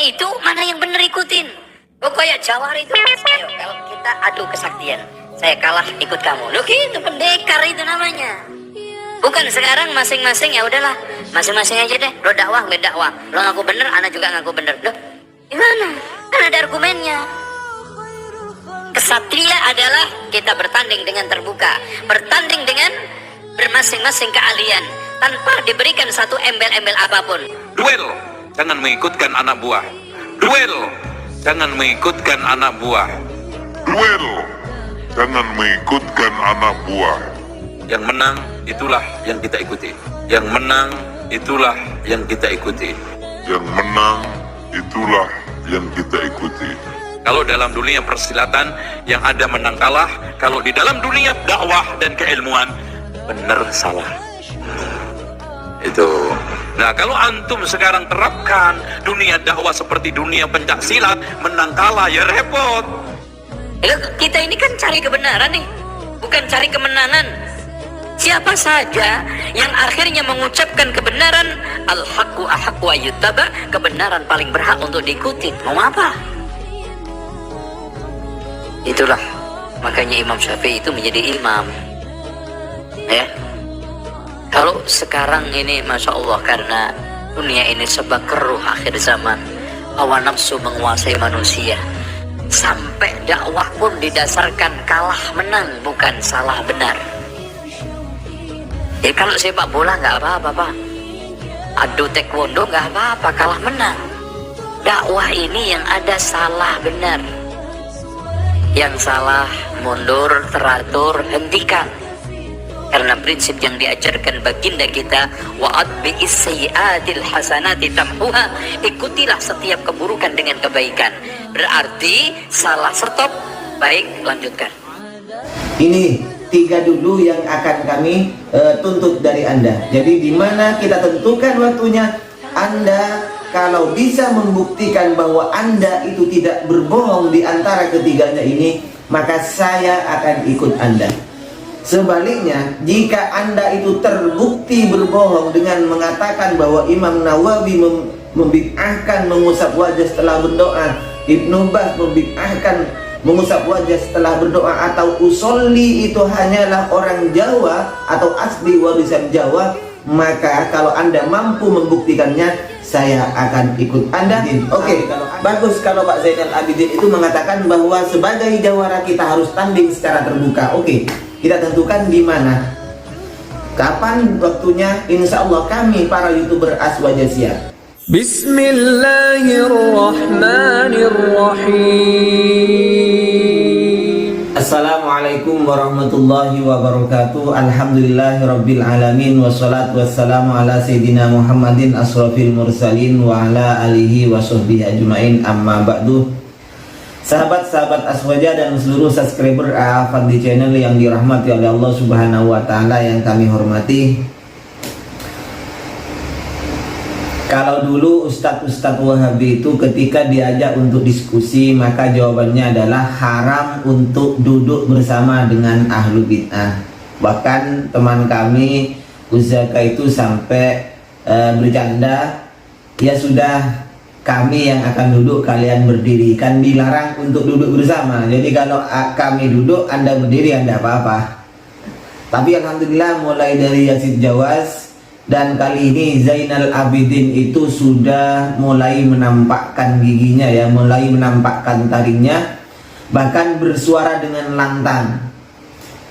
itu mana yang bener ikutin. Pokoknya Jawar itu. Ayo kalau kita adu kesaktian, saya kalah ikut kamu. Loh gitu, pendekar itu namanya. Bukan sekarang masing-masing ya udahlah, masing-masing aja deh. Lo dakwah, gue dakwah. Lo ngaku bener, ana juga ngaku bener. Loh, gimana? Kan ada argumennya. Kesatria adalah kita bertanding dengan terbuka, bertanding dengan bermasing-masing keahlian tanpa diberikan satu embel-embel apapun. Duel, jangan mengikutkan anak buah. Duel, jangan mengikutkan anak buah. Duel, jangan mengikutkan anak buah. Yang menang itulah yang kita ikuti. Yang menang itulah yang kita ikuti. Yang menang itulah yang kita ikuti. Kalau dalam dunia persilatan yang ada menang kalah, kalau di dalam dunia dakwah dan keilmuan benar salah. Itu. Nah, kalau antum sekarang terapkan dunia dakwah seperti dunia pencak silat, menang kalah ya repot. Kita ini kan cari kebenaran nih, bukan cari kemenangan. Siapa saja yang akhirnya mengucapkan kebenaran, al-haqqu ahaqqu ayyuttaba, kebenaran paling berhak untuk diikuti. Mau apa? Itulah makanya Imam Syafi'i itu menjadi imam. Ya. Kalau sekarang ini Masya Allah, karena dunia ini serba keruh akhir zaman, hawa nafsu menguasai manusia, sampai dakwah pun didasarkan kalah menang, bukan salah benar. Ya kalau sepak bola nggak apa-apa, Pak. Adu taekwondo nggak apa-apa, kalah menang. Dakwah ini yang ada salah benar. Yang salah mundur, teratur, hentikan. Karena prinsip yang diajarkan baginda kita, wa'atbi'is sayyi'atil hasanati tamhuha, ikutilah setiap keburukan dengan kebaikan. Berarti salah stop, baik lanjutkan. Ini 3 dulu yang akan kami tuntut dari Anda. Jadi di mana kita tentukan waktunya, Anda kalau bisa membuktikan bahwa Anda itu tidak berbohong di antara ketiganya ini, maka saya akan ikut Anda. Sebaliknya, jika Anda itu terbukti berbohong dengan mengatakan bahwa Imam Nawawi membid'ahkan mengusap wajah setelah berdoa, Ibnu Baz membid'ahkan mengusap wajah setelah berdoa, atau usolli itu hanyalah orang Jawa atau asli warisan Jawa, maka kalau Anda mampu membuktikannya, saya akan ikut Anda. Oke, bagus kalau Pak Zainal Abidin itu mengatakan bahwa sebagai jawara kita harus tanding secara terbuka. Oke, kita tentukan di mana, kapan waktunya. Insya Allah kami para YouTuber Aswaja siap. Bismillahirrahmanirrahim. Assalamualaikum warahmatullahi wabarakatuh. Alhamdulillahirabbil alamin, wassalatu wassalamu ala sayyidina Muhammadin asrofil mursalin wa ala alihi wa sahbihi ajmain, amma ba'du. Sahabat-sahabat Aswaja dan seluruh subscriber Afandi channel yang dirahmati oleh Allah Subhanahu wa taala yang kami hormati. Kalau dulu Ustadz Wahabi itu ketika diajak untuk diskusi, maka jawabannya adalah haram untuk duduk bersama dengan ahlu bid'ah. Bahkan teman kami Uzaka itu sampai bercanda, ya sudah, kami yang akan duduk, kalian berdiri. Kan dilarang untuk duduk bersama. Jadi kalau kami duduk, Anda berdiri, Anda apa-apa. Tapi alhamdulillah mulai dari Yazid Jawas dan kali ini Zainal Abidin itu sudah mulai menampakkan giginya, ya, mulai menampakkan taringnya, bahkan bersuara dengan lantang.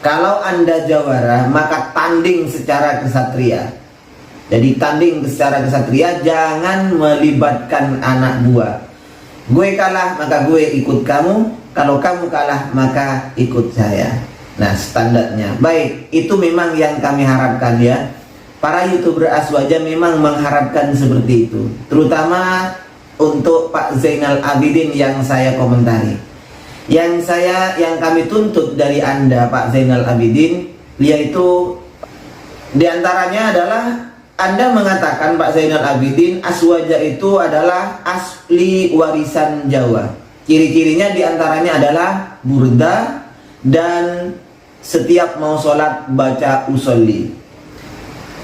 Kalau Anda jawara, maka tanding secara kesatria. Jadi tanding secara kesatria, jangan melibatkan anak buah. Gue kalah, maka gue ikut kamu. Kalau kamu kalah, maka ikut saya. Nah, standarnya. Baik, itu memang yang kami harapkan, ya. Para YouTuber Aswaja memang mengharapkan seperti itu, terutama untuk Pak Zainal Abidin yang saya komentari. Yang kami tuntut dari Anda Pak Zainal Abidin, yaitu diantaranya adalah Anda mengatakan Pak Zainal Abidin Aswaja itu adalah asli warisan Jawa. Ciri-cirinya diantaranya adalah burda dan setiap mau sholat baca usolli.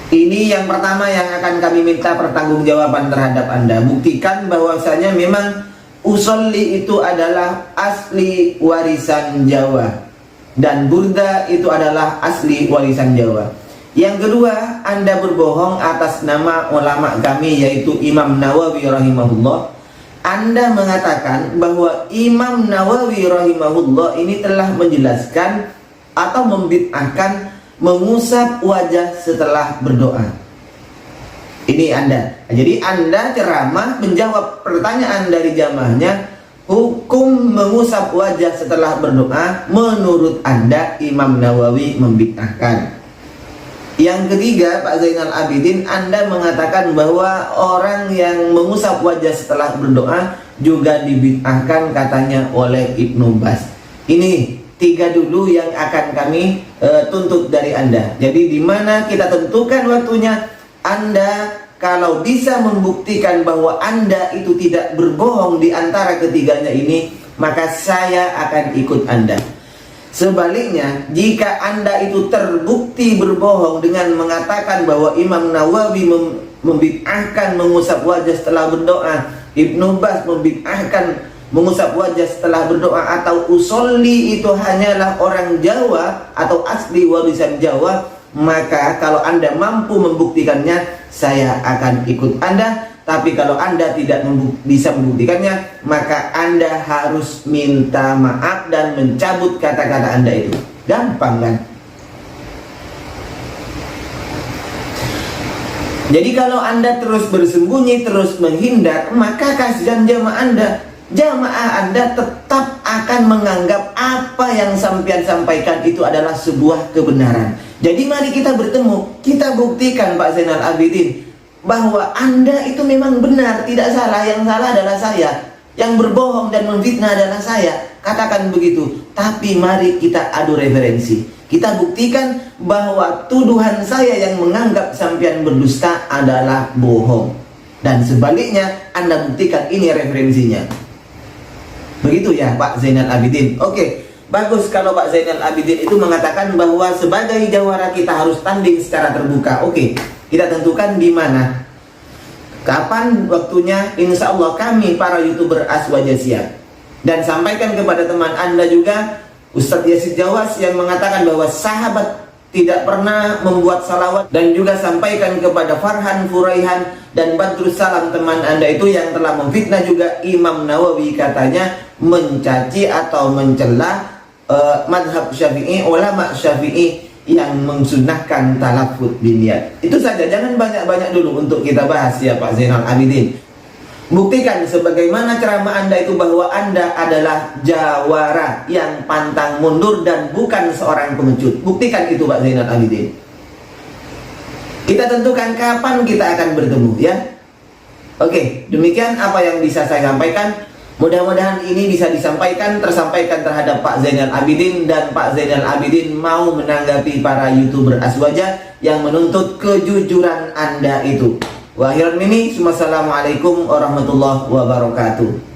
Ini yang pertama yang akan kami minta pertanggungjawaban terhadap Anda. Buktikan bahwasanya memang usolli itu adalah asli warisan Jawa dan burda itu adalah asli warisan Jawa. Yang kedua, Anda berbohong atas nama ulama kami yaitu Imam Nawawi rahimahullah. Anda mengatakan bahwa Imam Nawawi rahimahullah ini telah menjelaskan atau membid'ahkan mengusap wajah setelah berdoa. Ini Anda. Jadi Anda ceramah menjawab pertanyaan dari jamaahnya, hukum mengusap wajah setelah berdoa menurut Anda Imam Nawawi membid'ahkan. Yang ketiga, Pak Zainal Abidin, Anda mengatakan bahwa orang yang mengusap wajah setelah berdoa juga dibid'ahkan katanya oleh Ibnu Bas. Ini tiga dulu yang akan kami tuntut dari Anda. Jadi di mana kita tentukan waktunya. Anda kalau bisa membuktikan bahwa Anda itu tidak berbohong di antara ketiganya ini, maka saya akan ikut Anda. Sebaliknya, jika Anda itu terbukti berbohong dengan mengatakan bahwa Imam Nawawi membid'ahkan mengusap wajah setelah berdoa, Ibnu Bas membid'ahkan mengusap wajah setelah berdoa, atau usolli itu hanyalah orang Jawa atau asli warisan Jawa, maka kalau Anda mampu membuktikannya, saya akan ikut Anda. Tapi kalau Anda tidak bisa membuktikannya, maka Anda harus minta maaf dan mencabut kata-kata Anda itu. Gampang kan? Jadi kalau Anda terus bersembunyi, terus menghindar, maka kasihan jamaah Anda. Jamaah Anda tetap akan menganggap apa yang sampean sampaikan itu adalah sebuah kebenaran. Jadi mari kita bertemu, kita buktikan Pak Zainal Abidin bahwa Anda itu memang benar, tidak salah. Yang salah adalah saya, yang berbohong dan memfitnah adalah saya. Katakan begitu. Tapi mari kita adu referensi. Kita buktikan bahwa tuduhan saya yang menganggap sampean berdusta adalah bohong, dan sebaliknya Anda buktikan ini referensinya. Begitu ya Pak Zainal Abidin. Oke, bagus kalau Pak Zainal Abidin itu mengatakan bahwa sebagai jawara kita harus tanding secara terbuka. Oke, kita tentukan di mana, kapan waktunya. Insya Allah kami para YouTuber Aswaja siap. Dan sampaikan kepada teman Anda juga, Ustadz Yazid Jawas yang mengatakan bahwa sahabat tidak pernah membuat salawat. Dan juga sampaikan kepada Farhan Furaihan dan Badrus Salam teman Anda itu yang telah memfitnah juga Imam Nawawi, katanya mencaci atau mencela madhab Syafi'i, ulama Syafi'i yang mensunnahkan talaffuz biniyat. Itu saja, jangan banyak-banyak dulu untuk kita bahas ya Pak Zainal Abidin. Buktikan sebagaimana ceramah Anda itu bahwa Anda adalah jawara yang pantang mundur dan bukan seorang pengecut. Buktikan itu Pak Zainal Abidin. Kita tentukan kapan kita akan bertemu ya. Oke, demikian apa yang bisa saya sampaikan. Mudah-mudahan ini bisa tersampaikan terhadap Pak Zainal Abidin, dan Pak Zainal Abidin mau menanggapi para YouTuber Aswaja yang menuntut kejujuran Anda itu. Wa akhiran ini, wassalamualaikum warahmatullahi wabarakatuh.